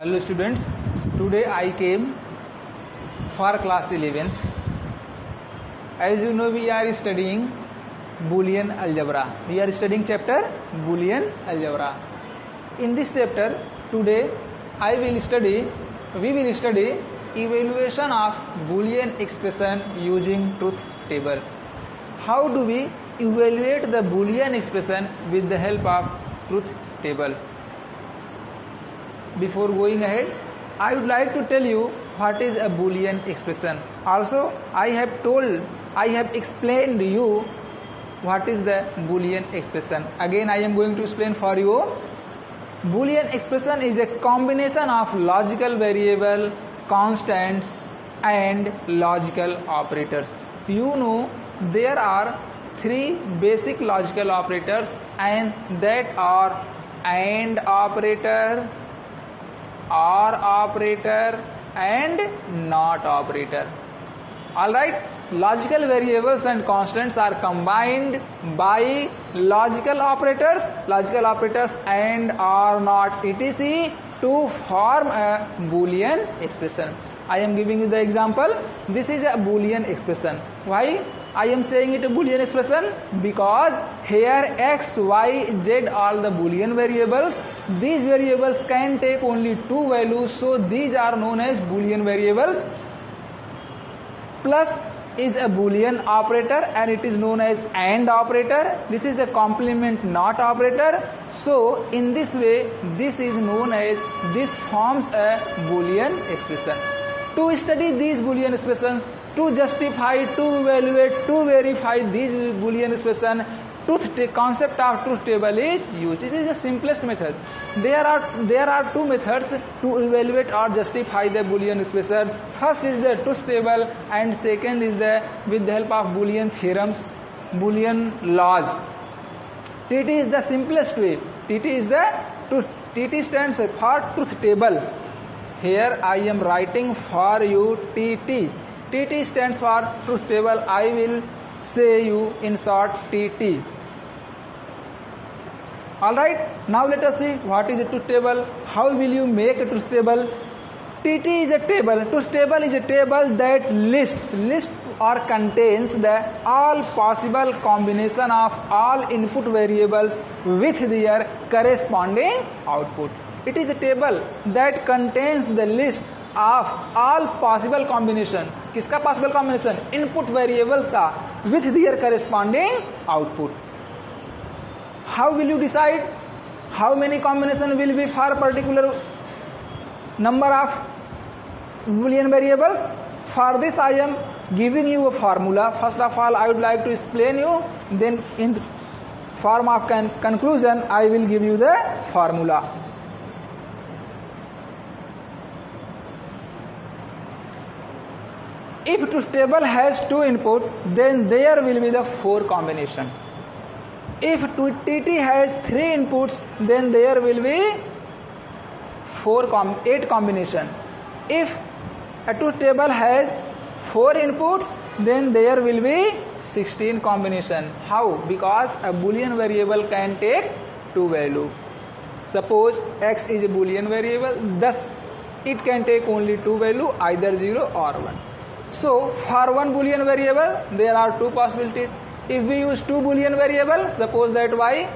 Hello students, today I came for class 11th. As you know, we are studying Boolean algebra. We are studying chapter Boolean algebra. In this chapter today we will study evaluation of Boolean expression using truth table. How do we evaluate the Boolean expression with the help of truth table? Before going ahead, I would like to tell you what is a Boolean expression. Also, I have explained you what is the Boolean expression. Again, I am going to explain for you. Boolean expression is a combination of logical variable, constants and logical operators. You know there are three basic logical operators, and that are AND operator, OR operator and NOT operator. Alright, logical variables and constants are combined by logical operators and or not etc. to form a Boolean expression. I am giving you the example. This is a Boolean expression. Why I am saying it a Boolean expression? Because here x, y, z are the Boolean variables. These variables can take only two values, so these are known as Boolean variables. Plus is a Boolean operator and it is known as AND operator. This is a complement NOT operator. So in this way, this forms a Boolean expression. To study these Boolean expressions, to justify, to evaluate, to verify these Boolean expression, concept of truth table is used. This is the simplest method. There are two methods to evaluate or justify the Boolean expression. First is the truth table and second is with the help of Boolean theorems, Boolean laws. TT is the simplest way. TT stands for truth table. Here I am writing for you TT. TT stands for truth table. I will say you in short TT. Alright, now let us see what is a truth table. How will you make a truth table? TT is a table. Truth table is a table that lists or contains the all possible combination of all input variables with their corresponding output. It is a table that contains the list of all possible combination. किसका possible combination? Input variables का with their corresponding output. How will you decide how many combination will be for particular number of Boolean variables? For this I am giving you a formula. First of all, I would like to explain you, then in the form of conclusion I will give you the formula. If truth table has two input, then there will be the four combination. If TT has three inputs, then there will be 8 combination. If a truth table has 4 inputs, then there will be 16 combination. How? Because a Boolean variable can take two value. Suppose x is a Boolean variable, thus it can take only two value, either 0 or 1. So for one Boolean variable there are two possibilities. If we use two Boolean variables, suppose that y,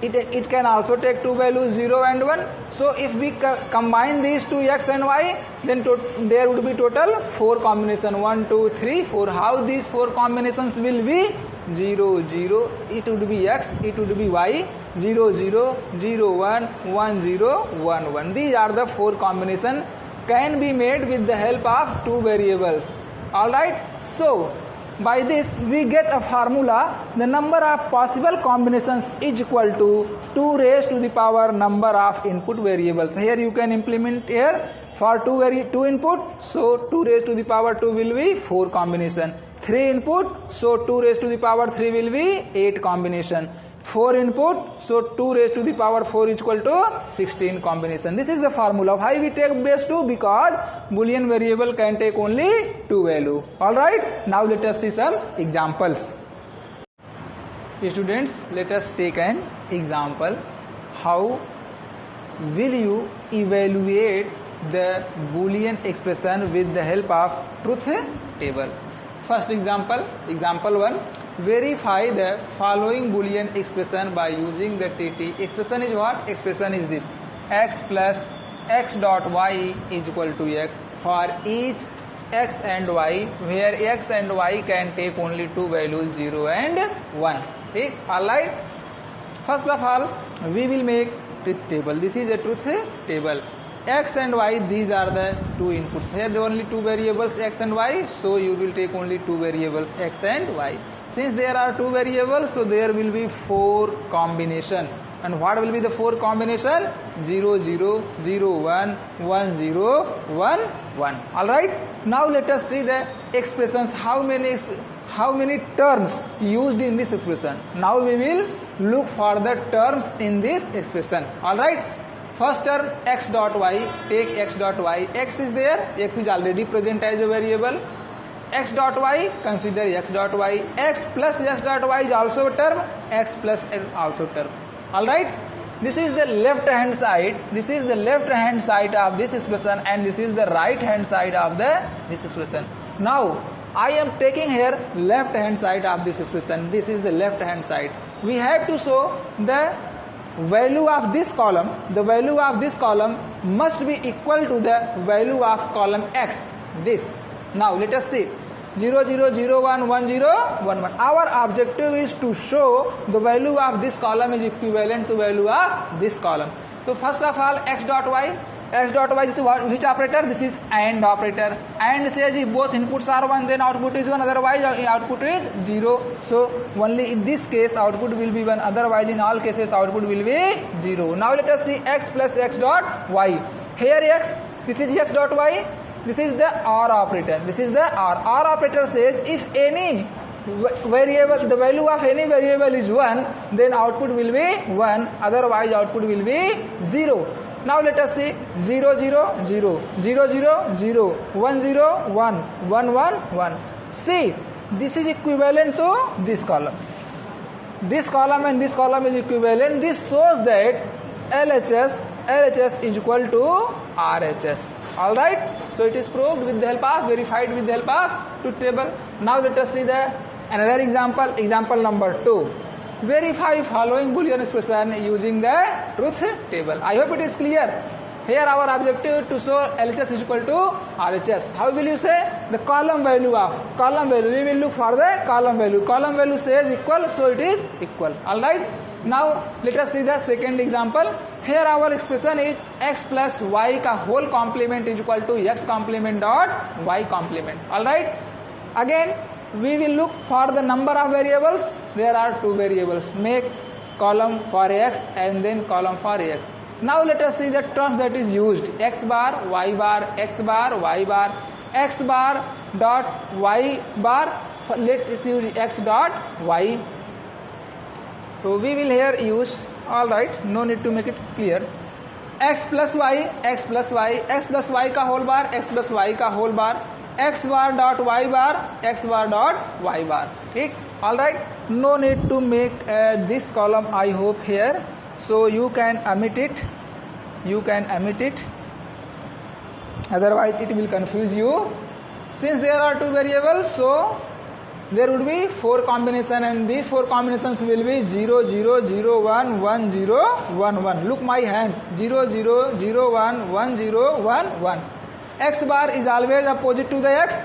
it can also take two values 0 and 1. So if we combine these two x and y, then there would be total 4 combination, 1, 2, 3, 4. How these 4 combinations will be? 0, 0, it would be x, it would be y, 0, 0, 0, 1, 1, 0, 1, 1. These are the 4 combinations can be made with the help of two variables. Alright, so by this we get a formula. The number of possible combinations is equal to 2 raised to the power number of input variables. Here you can implement here for two input, so 2 raised to the power 2 will be 4 combination. 3 input, so 2 raised to the power 3 will be 8 combination. 4 input, so 2 raised to the power 4 is equal to 16 combination. This is the formula. Why we take base 2? Because Boolean variable can take only two value. Alright, now let us see some examples. Students, let us take an example. How will you evaluate the Boolean expression with the help of truth table. First example, example 1, verify the following Boolean expression by using the TT. Expression is what? Expression is this: x plus x dot y is equal to x for each x and y, where x and y can take only two values 0 and 1. Okay, alright. First of all, we will make truth table. This is a truth table. X and y, these are the two inputs. Here there are only two variables x and y, so you will take only two variables x and y. Since there are two variables, so there will be four combination. And what will be the four combination? 0 0 0 1 1 0 1 1. Alright. Now let us see the expressions. How many terms used in this expression? Now we will look for the terms in this expression. Alright. First term x dot y. Take x dot y. X is there. X is already present as a variable. X dot y, consider x dot y. X plus x dot y is also a term. X plus n also term. Alright, this is the left hand side. This is the left hand side of this expression, and this is the right hand side of this expression. Now I am taking here left hand side of this expression. This is the left hand side. We have to show the value of this column. The value of this column must be equal to the value of column x. This. Now let us see. 0 0 0 1 1 0 1 1. Our objective is to show the value of this column is equivalent to value of this column. So first of all, x dot y. X dot y, this is what, which operator? This is AND operator. AND says if both inputs are 1, then output is 1, otherwise output is 0. So only in this case output will be 1, otherwise in all cases output will be 0. Now let us see x plus x dot y. Here x, this is x dot y. This is the OR operator. This is the OR. OR operator says if any variable, the value of any variable is 1, then output will be 1, otherwise output will be 0. Now let us see 0 0 0 0 0 0 1 0 1 1 1 1. See, this is equivalent to this column. This column and this column is equivalent. This shows that LHS is equal to RHS. Alright, so it is proved with the help of, verified with the help of truth table. Now let us see the another example, example number 2. Verify following Boolean expression using the truth table. I hope it is clear. Here our objective to show LHS is equal to RHS. How will you say? The column value of column value. We will look for the column value. Column value says equal, so it is equal. Alright. Now let us see the second example. Here our expression is x plus y ka whole complement is equal to x complement dot y complement. Alright. Again we will look for the number of variables. There are two variables. Make column for x and then column for x. Now let us see the terms that is used. X bar, y bar, x bar, y bar, x bar dot y bar. Let us use x dot y. So we will here use, alright, no need to make it clear. X plus y, x plus y, x plus y ka whole bar, x plus y ka whole bar, x bar dot y bar, x bar dot y bar. Okay? Alright, no need to make this column, I hope here. So you can omit it. You can omit it. Otherwise it will confuse you. Since there are two variables, so there would be four combinations, and these four combinations will be 0 0 0 1 1 0 1 1. Look my hand. 0 0 0 1 1 0 1 1. X bar is always opposite to the x.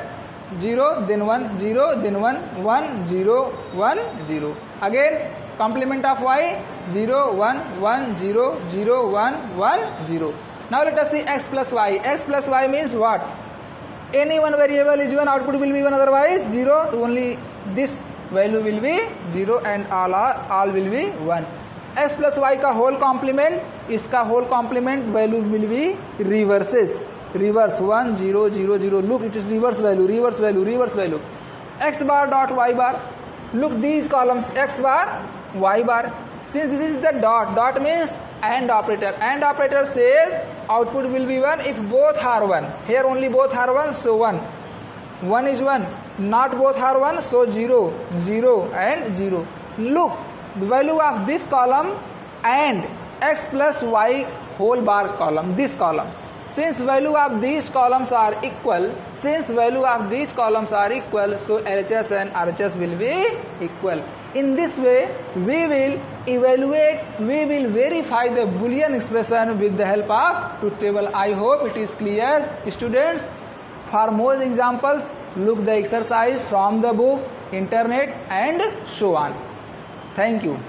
0 then 1 0 then 1 1 0 1 0. Again complement of y 0 1 1 0 0 1 1 0. Now let us see x plus y. X plus y means what? Any one variable is 1, output will be 1, otherwise 0. Only this value will be 0 and all will be 1. X plus y का whole complement, इसका whole complement value will be reverses. Reverse 1 0 0 0. Look, it is reverse value, reverse value, reverse value. X bar dot y bar. Look these columns, x bar, y bar. Since this is the dot, dot means AND operator. AND operator says output will be 1 if both are 1. Here only both are 1, so 1. 1 is 1. Not both are 1, so 0, 0 and 0. Look, the value of this column and x plus y whole bar column, this column. since value of these columns are equal, so LHS and RHS will be equal. In this way, we will verify the Boolean expression with the help of truth table. I hope it is clear, students. For more examples, look the exercise from the book, internet, and so on. Thank you.